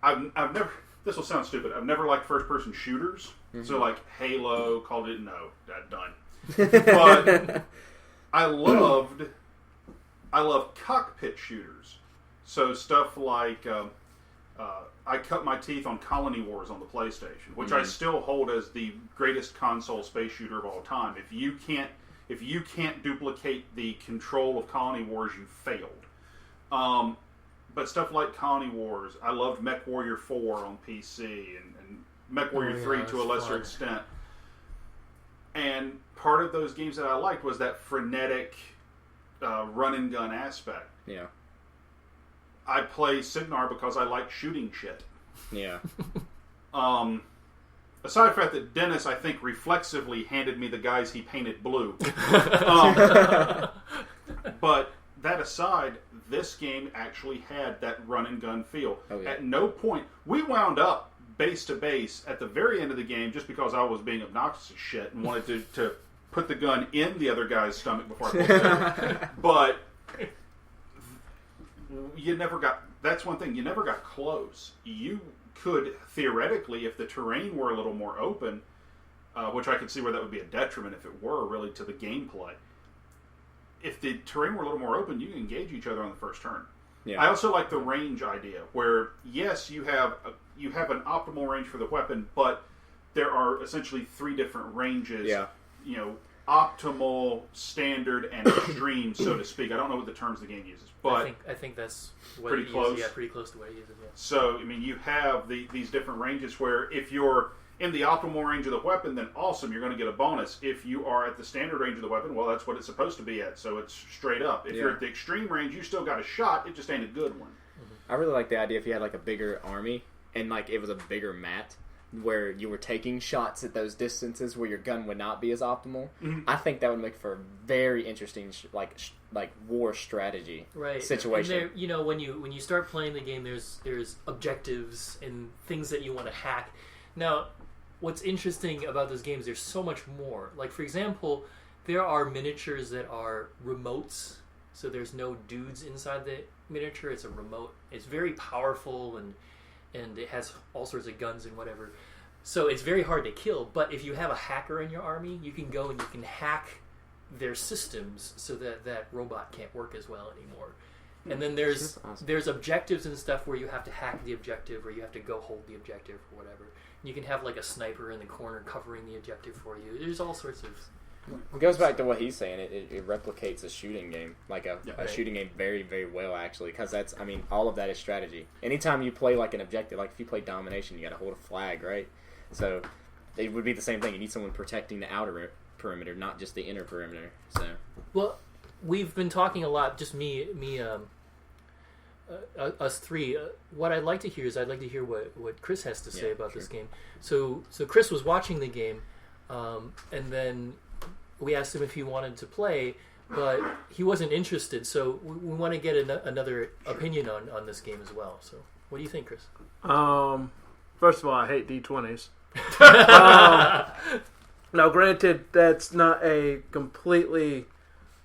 I've never, this will sound stupid, I've never liked first person shooters, so like Halo, Call of Duty, no, done. But I love cockpit shooters. So stuff like I cut my teeth on Colony Wars on the PlayStation, which I still hold as the greatest console space shooter of all time. If you can't duplicate the control of Colony Wars, you failed. But stuff like Colony Wars, I loved Mech Warrior 4 on PC and Mech Warrior 3 to a lesser extent. And part of those games that I liked was that frenetic run and gun aspect. Yeah. I play Signar because I like shooting shit. Yeah. Aside from the fact that Dennis, I think, reflexively handed me the guys he painted blue. But that aside, this game actually had that run and gun feel. Oh, yeah. At no point, we wound up base to base at the very end of the game just because I was being obnoxious as shit and wanted to put the gun in the other guy's stomach before I pulled it. But you never got, that's one thing, you never got close. You could, theoretically, if the terrain were a little more open, which I could see where that would be a detriment if it were really to the gameplay. If the terrain were a little more open, you can engage each other on the first turn. Yeah. I also like the range idea, where yes, you have an optimal range for the weapon, but there are essentially 3 different ranges. Yeah. You know, optimal, standard, and extreme, so to speak. I don't know what the terms the game uses, but I think that's what pretty close. Yeah, pretty close to what it uses. Yeah. So I mean, you have these different ranges where if you're in the optimal range of the weapon, then awesome, you're going to get a bonus. If you are at the standard range of the weapon, well, that's what it's supposed to be at, so it's straight up. If you're at the extreme range, you still got a shot, it just ain't a good one. I really like the idea if you had like a bigger army and like it was a bigger mat where you were taking shots at those distances where your gun would not be as optimal. I think that would make for a very interesting like war strategy situation. And there, when you start playing the game, there's objectives and things that you want to hack. Now, what's interesting about those games, there's so much more. Like, for example, there are miniatures that are remotes, so there's no dudes inside the miniature. It's a remote. It's very powerful, and it has all sorts of guns and whatever. So it's very hard to kill, but if you have a hacker in your army, you can go and you can hack their systems so that robot can't work as well anymore. And then there's objectives and stuff where you have to hack the objective, or you have to go hold the objective or whatever. You can have like a sniper in the corner covering the objective for you. There's all sorts of... It goes back to what he's saying. It replicates a shooting game, like a shooting game very, very well, actually, because all of that is strategy. Anytime you play like an objective, like if you play domination, you got to hold a flag, right? So it would be the same thing. You need someone protecting the outer perimeter, not just the inner perimeter. So, well, we've been talking a lot, just us three. What I'd like to hear is what Chris has to say about this game. So Chris was watching the game, and then we asked him if he wanted to play, but he wasn't interested. So we want to get another opinion on this game as well. So what do you think, Chris? First of all, I hate D20s. Now, granted, that's not a completely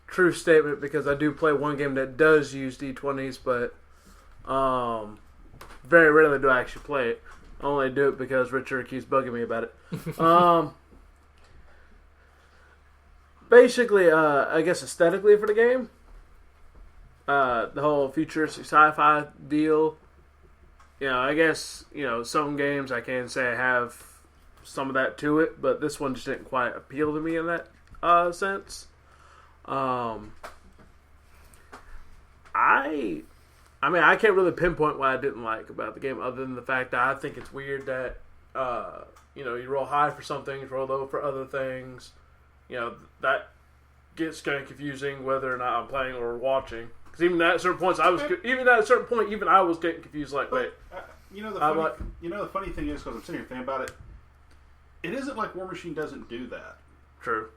true statement because I do play one game that does use D20s, but very rarely do I actually play it. I only do it because Richard keeps bugging me about it. Basically, I guess aesthetically for the game, the whole futuristic sci-fi deal, I guess, some games I can say I have some of that to it, but this one just didn't quite appeal to me in that sense. I can't really pinpoint what I didn't like about the game other than the fact that I think it's weird that, you roll high for some things, roll low for other things. That gets kind of confusing whether or not I'm playing or watching. Because even at certain points, I was getting confused. Like, wait, the funny thing is, because I'm sitting here thinking about it, it isn't like War Machine doesn't do that. True.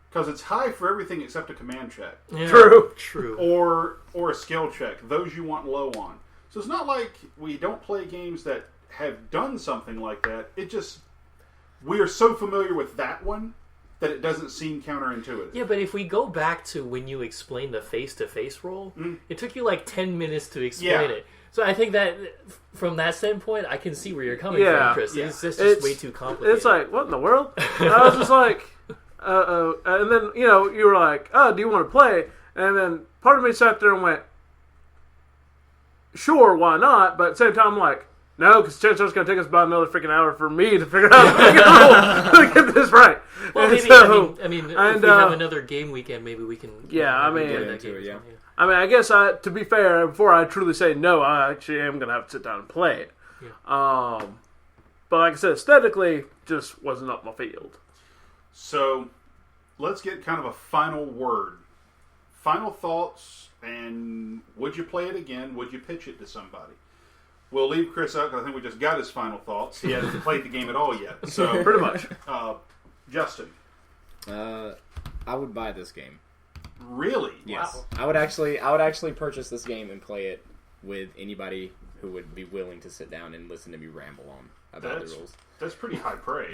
Because it's high for everything except a command check. Yeah. True. Or a skill check. Those you want low on. So it's not like we don't play games that have done something like that. It just, we are so familiar with that one that it doesn't seem counterintuitive. Yeah, but if we go back to when you explained the face-to-face roll, it took you like 10 minutes to explain it. So I think that from that standpoint, I can see where you're coming from, Chris. Yeah. It's just way too complicated. It's like, what in the world? I was just like, And then, you were like, oh, do you want to play? And then part of me sat there and went, sure, why not? But at the same time, I'm like, no, because chances are it's going to take us about another freaking hour for me to figure out how to get this right. Well, maybe, so, if we have another game weekend, maybe we can. Yeah, get into it. Yeah. I mean, I guess to be fair, before I truly say no, I actually am going to have to sit down and play it. Yeah. But like I said, aesthetically, just wasn't up my field. So, let's get kind of a final word. Final thoughts, and would you play it again? Would you pitch it to somebody? We'll leave Chris out because I think we just got his final thoughts. He hasn't played the game at all yet. So pretty much. Justin. I would buy this game. Really? Yes. Wow. I would actually purchase this game and play it with anybody who would be willing to sit down and listen to me ramble on about the rules. That's pretty high praise.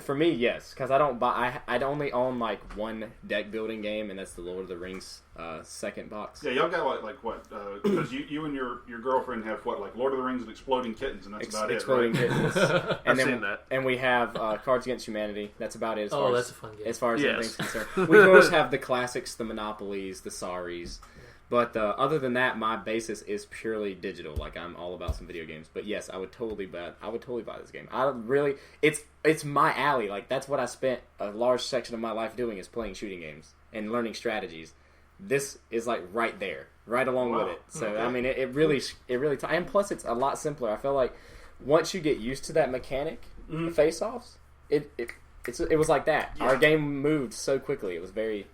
For me, yes, because I'd only own like one deck building game, and that's the Lord of the Rings second box. Yeah, y'all got like what? Because you and your girlfriend have what, like Lord of the Rings and Exploding Kittens, and that's about Exploding it, right? Kittens. I've seen that. And we have Cards Against Humanity. That's about it. That's a fun game. As far as anything's concerned, we of course have the classics, the Monopolies, the Saris. But other than that, my basis is purely digital. Like, I'm all about some video games. But yes, I would totally buy this game. It's my alley. Like, that's what I spent a large section of my life doing, is playing shooting games and learning strategies. This is like right there, right along with it. So okay. I mean, it really, and plus it's a lot simpler. I feel like once you get used to that mechanic, the face-offs, it was like that. Yeah. Our game moved so quickly. It was very.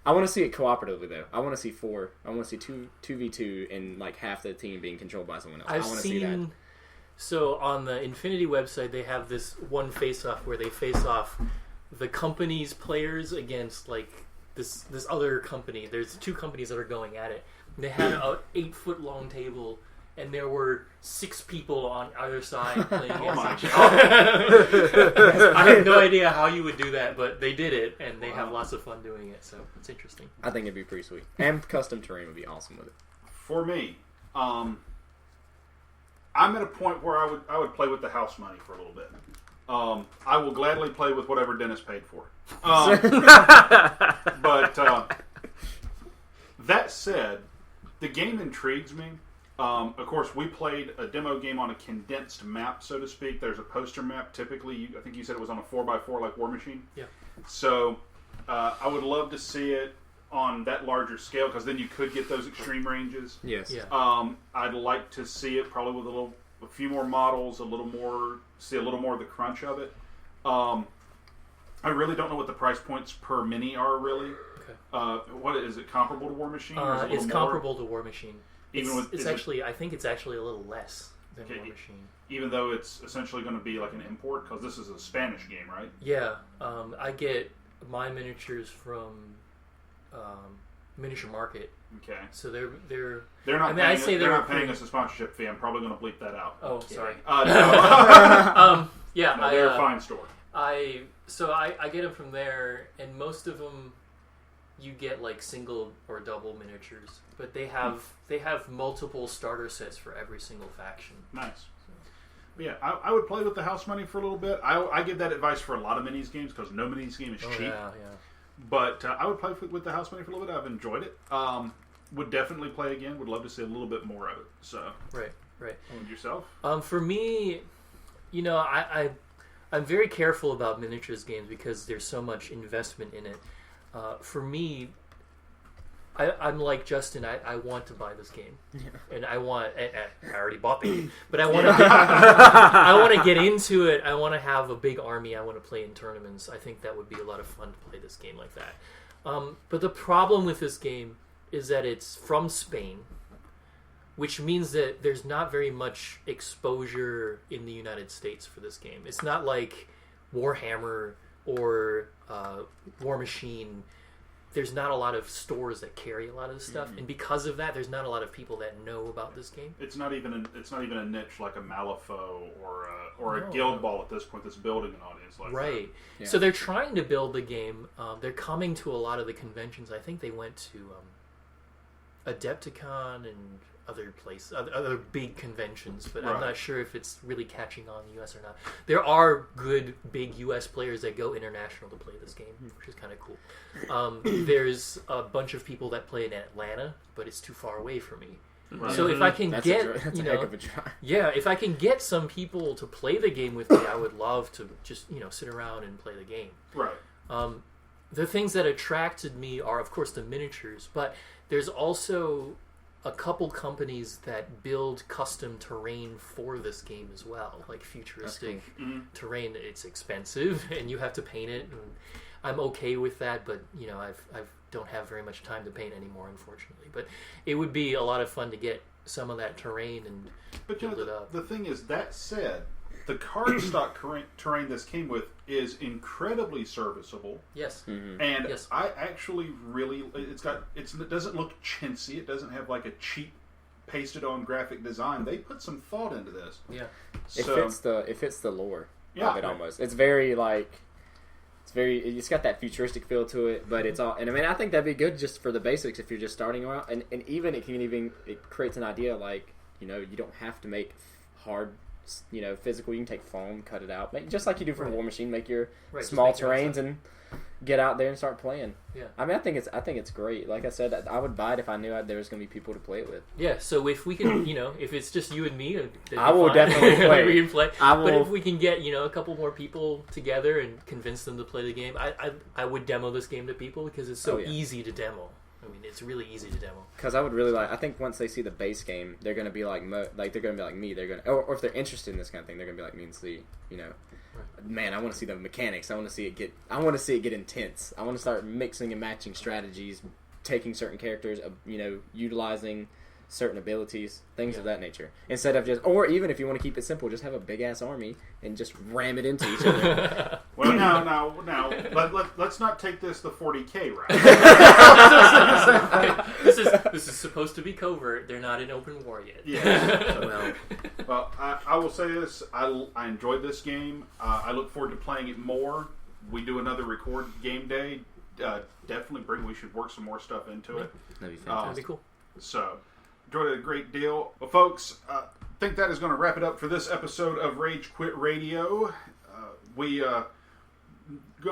I want to see it cooperatively, though. I want to see 4. I want to see 2v2 and like half the team being controlled by someone else. I want to see that. So on the Infinity website, they have this one face-off where they face off the company's players against like this other company. There's 2 companies that are going at it. They had an 8-foot-long table, and there were 6 people on either side playing against each other. I have no idea how you would do that, but they did it, and they have lots of fun doing it, so it's interesting. I think it'd be pretty sweet. And custom terrain would be awesome with it. For me, I'm at a point where I would play with the house money for a little bit. I will gladly play with whatever Dennis paid for. But that said, the game intrigues me. Of course, we played a demo game on a condensed map, so to speak. There's a poster map. Typically, I think you said it was on a 4x4 like War Machine. Yeah. So I would love to see it on that larger scale, because then you could get those extreme ranges. Yes. Yeah. I'd like to see it probably with a few more models, see a little more of the crunch of it. I really don't know what the price points per mini are, really. Okay. What is it, comparable to War Machine? It's comparable to War Machine. I think it's actually a little less than War Machine. Even though it's essentially going to be like an import, because this is a Spanish game, right? Yeah. I get my miniatures from Miniature Market. Okay. So they're not paying us a sponsorship fee. I'm probably going to bleep that out. Oh, sorry. No. Yeah, no, they're a fine store. I get them from there, and most of them you get like single or double miniatures, but they have multiple starter sets for every single faction. Nice. So. Yeah, I would play with the house money for a little bit. I give that advice for a lot of minis games, because no minis game is cheap. Yeah. But I would play with the house money for a little bit. I've enjoyed it. Would definitely play again. Would love to see a little bit more of it. So right. And yourself? For me, I'm very careful about miniatures games because there's so much investment in it. For me, I'm like Justin. I want to buy this game, and I already bought the game, but I want to. I want to get into it. I want to have a big army. I want to play in tournaments. I think that would be a lot of fun to play this game like that. But the problem with this game is that it's from Spain, which means that there's not very much exposure in the United States for this game. It's not like Warhammer or War Machine. There's not a lot of stores that carry a lot of this stuff, and because of that, there's not a lot of people that know about this game. It's not even a niche like a Malifaux or a Guild Ball at this point that's building an audience like that. Right. Yeah. So they're trying to build the game. They're coming to a lot of the conventions. I think they went to Adepticon and other other big conventions, but I'm Right. not sure if it's really catching on in the U.S. or not. There are good big U.S. players that go international to play this game, which is kind of cool. There's a bunch of people that play in Atlanta, but it's too far away for me. Right. So if I can That's get, a heck of a try. yeah, if I can get some people to play the game with me, I would love to just sit around and play the game. Right. The things that attracted me are, of course, the miniatures, but there's also a couple companies that build custom terrain for this game as well, like futuristic terrain. It's expensive, and you have to paint it. And I'm okay with that, but I don't have very much time to paint anymore, unfortunately. But it would be a lot of fun to get some of that terrain and build it up. The thing is, that said, the cardstock terrain this came with is incredibly serviceable. Yes. And Yes. I actually really, it doesn't look chintzy. It doesn't have like a cheap pasted on graphic design. They put some thought into this. Yeah. It fits the lore of it Yeah. almost. It's got that futuristic feel to it, but it's all, and I mean, I think that'd be good just for the basics if you're just starting out, and even it creates an idea like, you don't have to make hard, physical. You can take foam, cut it out, just like you do for War Machine. Make your small just make your own terrains and get out there and start playing. Yeah. I mean, I think it's great. Like I said, I would buy it if I knew there was going to be people to play it with. Yeah, so if we can, if it's just you and me, I will definitely play. We can play. I will. But if we can get, a couple more people together and convince them to play the game, I would demo this game to people because it's so easy to demo. I mean, it's really easy to demo. Because I would really I think once they see the base game, they're going to be like they're going to be like me. They're going to, or if they're interested in this kind of thing, they're going to be like me and see, man, I want to see the mechanics. I want to see it get intense. I want to start mixing and matching strategies, taking certain characters, utilizing certain abilities, things of that nature. Instead of or even if you want to keep it simple, just have a big ass army and just ram it into each other. Well, now, let's not take this the 40K route. This is supposed to be covert. They're not in open war yet. Yeah. Well, I will say this. I enjoyed this game. I look forward to playing it more. We do another record game day. Definitely we should work some more stuff into it. That'd be fantastic. That'd be cool. So, enjoyed it a great deal. Well, folks, I think that is going to wrap it up for this episode of Rage Quit Radio. We're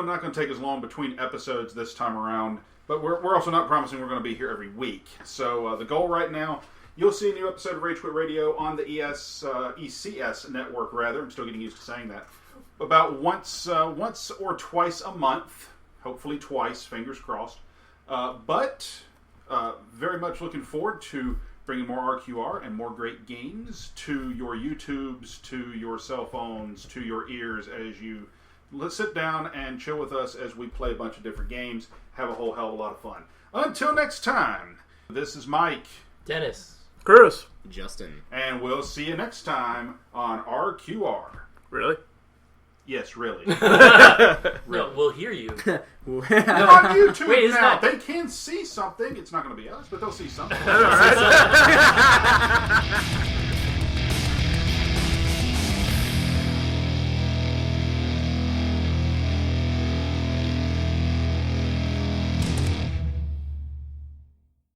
not going to take as long between episodes this time around, but we're also not promising we're going to be here every week. So the goal right now, you'll see a new episode of Rage Quit Radio on the ECS network, rather. I'm still getting used to saying that. About once or twice a month. Hopefully twice, fingers crossed. But very much looking forward to bringing more RQR and more great games to your YouTubes, to your cell phones, to your ears as you sit down and chill with us as we play a bunch of different games, have a whole hell of a lot of fun. Until next time, this is Mike. Dennis. Chris. Justin. And we'll see you next time on RQR. Really? Yes, really. No, we'll hear you. They're on YouTube Wait, isn't now. that- They can see something. It's not going to be us, but they'll see something. All right.